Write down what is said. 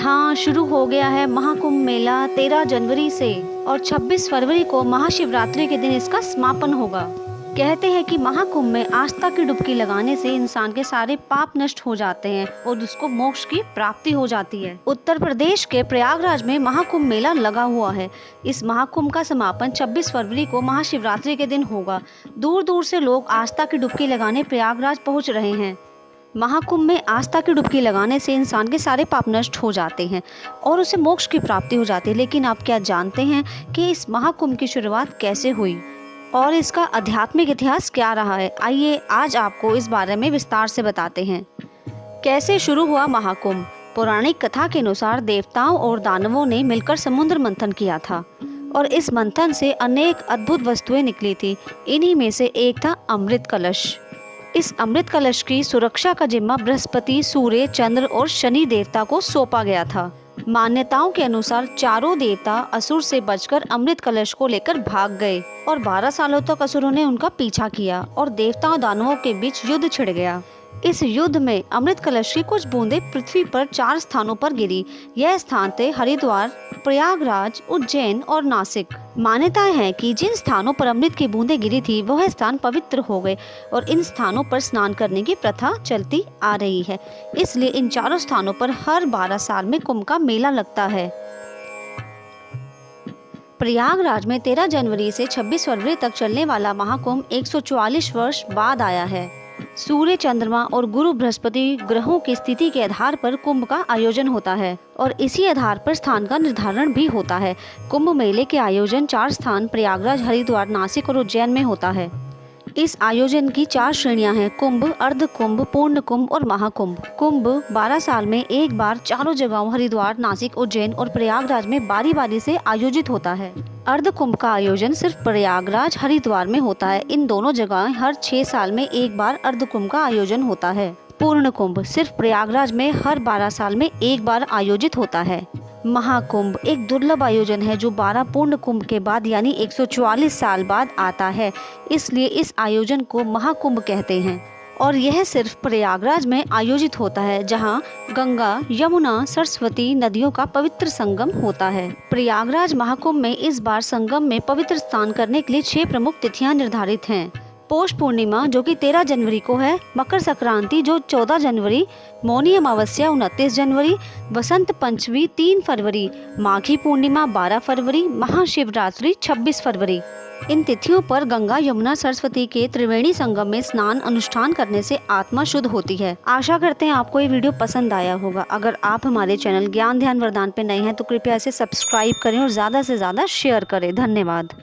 हाँ, शुरू हो गया है महाकुंभ मेला 13 जनवरी से और 26 फरवरी को महाशिवरात्रि के दिन इसका समापन होगा। कहते हैं कि महाकुंभ में आस्था की डुबकी लगाने से इंसान के सारे पाप नष्ट हो जाते हैं और उसको मोक्ष की प्राप्ति हो जाती है। उत्तर प्रदेश के प्रयागराज में महाकुंभ मेला लगा हुआ है। इस महाकुंभ का समापन 26 फरवरी को महाशिवरात्रि के दिन होगा। दूर दूर से लोग आस्था की डुबकी लगाने प्रयागराज पहुँच रहे हैं। महाकुंभ में आस्था की डुबकी लगाने से इंसान के सारे पाप नष्ट हो जाते हैं और उसे मोक्ष की प्राप्ति हो जाती है। लेकिन आप क्या जानते हैं कि इस महाकुंभ की शुरुआत कैसे हुई और इसका आध्यात्मिक इतिहास क्या रहा है? आइए आज आपको इस बारे में विस्तार से बताते हैं। कैसे शुरू हुआ महाकुंभ? पौराणिक कथा के अनुसार देवताओं और दानवों ने मिलकर समुद्र मंथन किया था और इस मंथन से अनेक अद्भुत वस्तुएं निकली थी। इन्हीं में से एक था अमृत कलश। इस अमृत कलश की सुरक्षा का जिम्मा बृहस्पति, सूर्य, चंद्र और शनि देवता को सौंपा गया था। मान्यताओं के अनुसार चारों देवता असुर से बचकर अमृत कलश को लेकर भाग गए और 12 सालों तक असुरों ने उनका पीछा किया और देवताओं दानवों के बीच युद्ध छिड़ गया। इस युद्ध में अमृत कलश की कुछ बूंदें पृथ्वी पर 4 स्थानों पर गिरी। यह स्थान थे हरिद्वार, प्रयागराज, उज्जैन और नासिक। मान्यताएं हैं कि जिन स्थानों पर अमृत की बूंदें गिरी थी वह स्थान पवित्र हो गए और इन स्थानों पर स्नान करने की प्रथा चलती आ रही है। इसलिए इन चारों स्थानों पर हर 12 साल में कुंभ का मेला लगता है। प्रयागराज में 13 जनवरी से 26 फरवरी तक चलने वाला महाकुंभ 144 वर्ष बाद आया है। सूर्य, चंद्रमा और गुरु बृहस्पति ग्रहों की स्थिति के आधार पर कुंभ का आयोजन होता है और इसी आधार पर स्थान का निर्धारण भी होता है। कुंभ मेले के आयोजन 4 स्थान प्रयागराज, हरिद्वार, नासिक और उज्जैन में होता है। इस आयोजन की 4 श्रेणियां हैं: कुंभ, अर्ध कुंभ, पूर्ण कुंभ और महाकुंभ। कुंभ 12 साल में एक बार चारों जगहों हरिद्वार, नासिक, उज्जैन और प्रयागराज में बारी बारी से आयोजित होता है। अर्ध कुंभ का आयोजन सिर्फ प्रयागराज, हरिद्वार में होता है। इन दोनों जगह हर 6 साल में एक बार अर्ध कुंभ का आयोजन होता है। पूर्ण कुंभ सिर्फ प्रयागराज में हर 12 साल में एक बार आयोजित होता है। महाकुंभ एक दुर्लभ आयोजन है जो 12 पूर्ण कुंभ के बाद यानी 144 साल बाद आता है। इसलिए इस आयोजन को महाकुंभ कहते हैं और यह सिर्फ प्रयागराज में आयोजित होता है जहां गंगा, यमुना, सरस्वती नदियों का पवित्र संगम होता है। प्रयागराज महाकुंभ में इस बार संगम में पवित्र स्नान करने के लिए 6 प्रमुख तिथियां निर्धारित हैं। पौष पूर्णिमा जो कि 13 जनवरी को है, मकर संक्रांति जो 14 जनवरी, मौनी अमावस्या 29 जनवरी, वसंत पंचमी 3 फरवरी, माघी पूर्णिमा 12 फरवरी, महाशिवरात्रि 26 फरवरी। इन तिथियों पर गंगा, यमुना, सरस्वती के त्रिवेणी संगम में स्नान अनुष्ठान करने से आत्मा शुद्ध होती है। आशा करते हैं आपको ये वीडियो पसंद आया होगा। अगर आप हमारे चैनल ज्ञान ध्यान वरदान पे नए हैं तो कृपया इसे सब्सक्राइब करें और ज़्यादा से ज़्यादा शेयर करें। धन्यवाद।